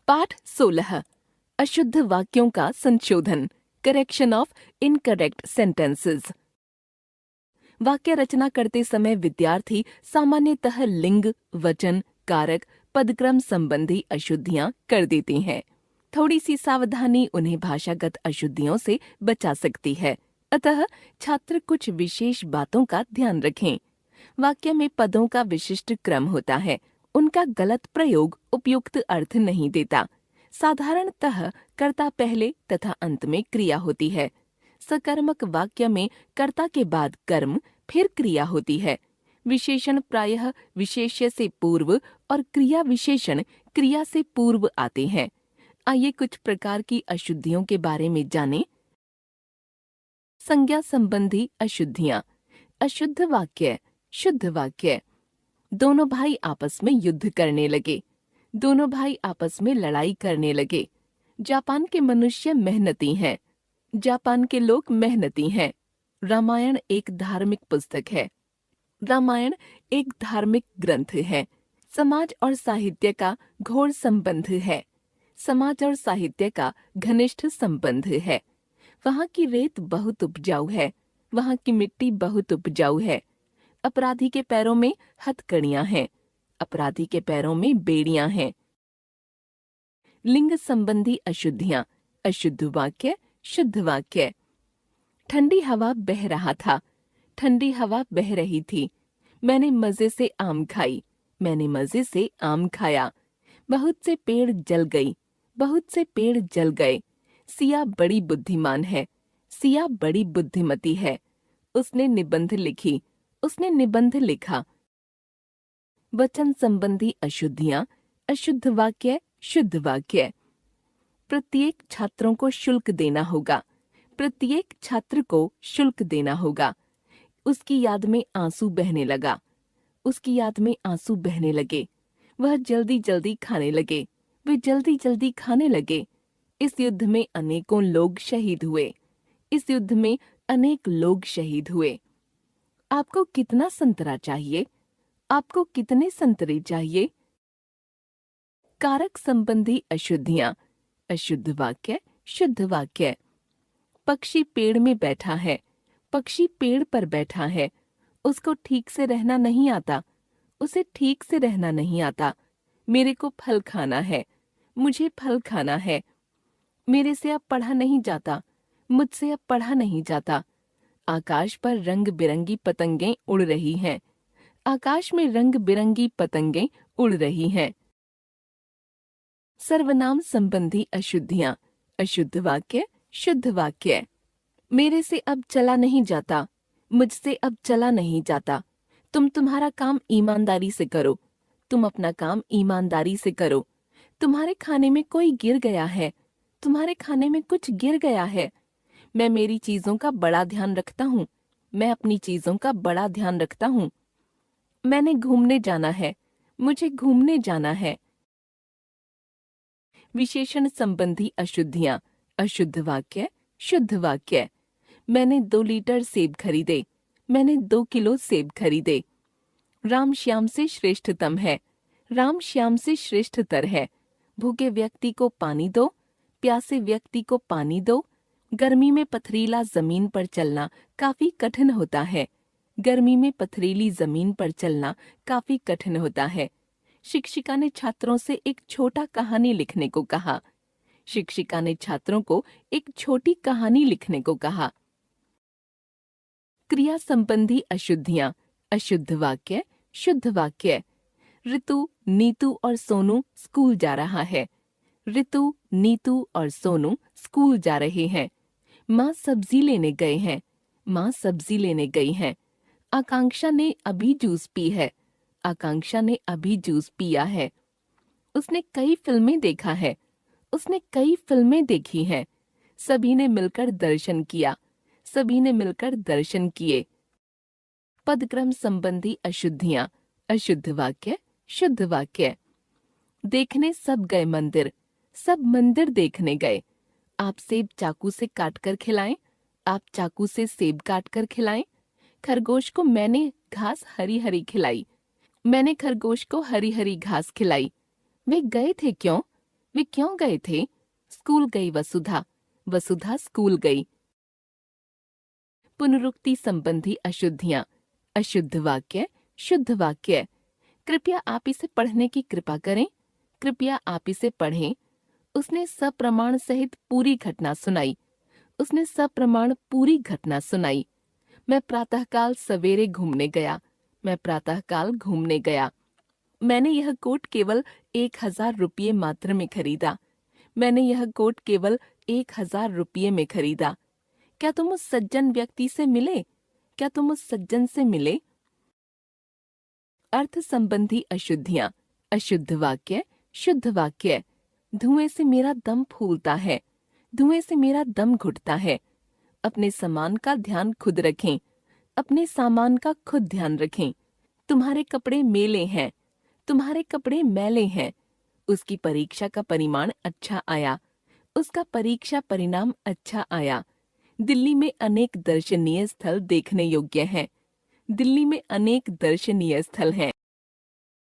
पाठ 16 अशुद्ध वाक्यों का संशोधन, करेक्शन ऑफ इनकरेक्ट सेंटेंसेस। वाक्य रचना करते समय विद्यार्थी सामान्यतः लिंग, वचन, कारक, पदक्रम संबंधी अशुद्धियां कर देते हैं। थोड़ी सी सावधानी उन्हें भाषागत अशुद्धियों से बचा सकती है, अतः छात्र कुछ विशेष बातों का ध्यान रखें। वाक्य में पदों का विशिष्ट क्रम होता है, उनका गलत प्रयोग उपयुक्त अर्थ नहीं देता। साधारणतः कर्ता पहले तथा अंत में क्रिया होती है। सकर्मक वाक्य में कर्ता के बाद कर्म फिर क्रिया होती है। विशेषण प्रायः विशेष्य से पूर्व और क्रिया विशेषण क्रिया से पूर्व आते हैं। आइए कुछ प्रकार की अशुद्धियों के बारे में जानें। संज्ञा संबंधी अशुद्धियां। अशुद्ध वाक्य, शुद्ध वाक्य। दोनों भाई आपस में युद्ध करने लगे। दोनों भाई आपस में लड़ाई करने लगे। जापान के मनुष्य मेहनती हैं। जापान के लोग मेहनती हैं। रामायण एक धार्मिक पुस्तक है। रामायण एक धार्मिक ग्रंथ है। समाज और साहित्य का घोर संबंध है। समाज और साहित्य का घनिष्ठ संबंध है। वहाँ की रेत बहुत उपजाऊ है। वहाँ की मिट्टी बहुत उपजाऊ है। अपराधी के पैरों में हथकड़ियां हैं। अपराधी के पैरों में बेड़ियां हैं। लिंग संबंधी अशुद्धियां। अशुद्ध वाक्य, शुद्ध वाक्य। ठंडी हवा बह रहा था। ठंडी हवा बह रही थी। मैंने मजे से आम खाई। मैंने मजे से आम खाया। बहुत से पेड़ जल गई। बहुत से पेड़ जल गए। सिया बड़ी बुद्धिमान है। सिया बड़ी बुद्धिमती है। उसने निबंध लिखी। उसने निबंध लिखा। वचन संबंधी अशुद्धियां। अशुद्ध वाक्य, शुद्ध वाक्य। प्रत्येक छात्रों को शुल्क देना होगा। प्रत्येक छात्र को शुल्क देना होगा। उसकी याद में आंसू बहने लगा। उसकी याद में आंसू बहने लगे। वह जल्दी जल्दी खाने लगे। वे जल्दी जल्दी खाने लगे। इस युद्ध में अनेकों लोग शहीद हुए। इस युद्ध में अनेक लोग शहीद हुए। आपको कितना संतरा चाहिए? आपको कितने संतरे चाहिए? कारक संबंधी अशुद्धियां। अशुद्ध वाक्य, शुद्ध वाक्य। पक्षी पेड़ में बैठा है। पक्षी पेड़ पर बैठा है। उसको ठीक से रहना नहीं आता। उसे ठीक से रहना नहीं आता। मेरे को फल खाना है। मुझे फल खाना है। मेरे से अब पढ़ा नहीं जाता। मुझसे अब पढ़ा नहीं जाता। आकाश पर रंग बिरंगी पतंगें उड़ रही हैं। आकाश में रंग बिरंगी पतंगें उड़ रही हैं। सर्वनाम संबंधी अशुद्धियां। अशुद्ध वाक्य, शुद्ध वाक्य। मेरे से अब चला नहीं जाता। मुझसे अब चला नहीं जाता। तुम तुम्हारा काम ईमानदारी से करो। तुम अपना काम ईमानदारी से करो। तुम्हारे खाने में कोई गिर गया है। तुम्हारे खाने में कुछ गिर गया है। मैं मेरी चीजों का बड़ा ध्यान रखता हूँ। मैं अपनी चीजों का बड़ा ध्यान रखता हूँ। मैंने घूमने जाना है। मुझे घूमने जाना है। विशेषण संबंधी अशुद्धियां। अशुद्ध वाक्य, शुद्ध वाक्य। मैंने 2 लीटर सेब खरीदे। मैंने 2 किलो सेब खरीदे। राम श्याम से श्रेष्ठतम है। राम श्याम से श्रेष्ठतर है। भूखे व्यक्ति को पानी दो। प्यासे व्यक्ति को पानी दो। गर्मी में पथरीला जमीन पर चलना काफी कठिन होता है। गर्मी में पथरीली जमीन पर चलना काफी कठिन होता है। शिक्षिका ने छात्रों से एक छोटा कहानी लिखने को कहा। शिक्षिका ने छात्रों को एक छोटी कहानी लिखने को कहा। क्रिया संबंधी अशुद्धियां। अशुद्ध वाक्य, शुद्ध वाक्य। ऋतु, नीतू और सोनू स्कूल जा रहा है। ऋतु, नीतू और सोनू स्कूल जा रहे हैं। माँ सब्जी लेने गए हैं। माँ सब्जी लेने गई हैं। आकांक्षा ने अभी जूस पी है। आकांक्षा ने अभी जूस पिया है। उसने कई फिल्में देखा है। उसने कई फिल्में देखी हैं। सभी ने मिलकर दर्शन किया। सभी ने मिलकर दर्शन किए। पदक्रम संबंधी अशुद्धियां। अशुद्ध वाक्य, शुद्ध वाक्य। देखने सब गए मंदिर। सब मंदिर देखने गए। आप सेब चाकू से काटकर खिलाएं। आप चाकू से सेब काटकर खिलाएं। खरगोश को मैंने घास हरी हरी खिलाई। मैंने खरगोश को हरी हरी घास खिलाई। वे गए थे क्यों? वे क्यों गए थे? स्कूल गई वसुधा, वसुधा स्कूल गई। पुनरुक्ति संबंधी अशुद्धियां। अशुद्ध वाक्य, शुद्ध वाक्य। कृपया आप इसे पढ़ने की कृपा करें। कृपया आप इसे पढ़ें। उसने सप्रमाण सहित पूरी घटना सुनाई। उसने सप्रमाण पूरी घटना सुनाई। मैं प्रातःकाल सवेरे घूमने गया। मैं प्रातःकाल घूमने गया। मैंने यह कोट केवल 1000 रुपये मात्र में खरीदा। मैंने यह कोट केवल 1000 रुपये में खरीदा। क्या तुम उस सज्जन व्यक्ति से मिले? क्या तुम उस सज्जन से मिले? अर्थ संबंधी अशुद्धियां। अशुद्ध वाक्य, शुद्ध वाक्य। धुएं से मेरा दम फूलता है। धुएं से मेरा दम घुटता है। अपने सामान का ध्यान खुद रखें। अपने सामान का खुद ध्यान रखें। तुम्हारे कपड़े मेले हैं। तुम्हारे कपड़े मैले हैं। उसकी परीक्षा का परिणाम अच्छा आया। उसका परीक्षा परिणाम अच्छा आया। दिल्ली में अनेक दर्शनीय स्थल देखने योग्य हैं। दिल्ली में अनेक दर्शनीय स्थल हैं।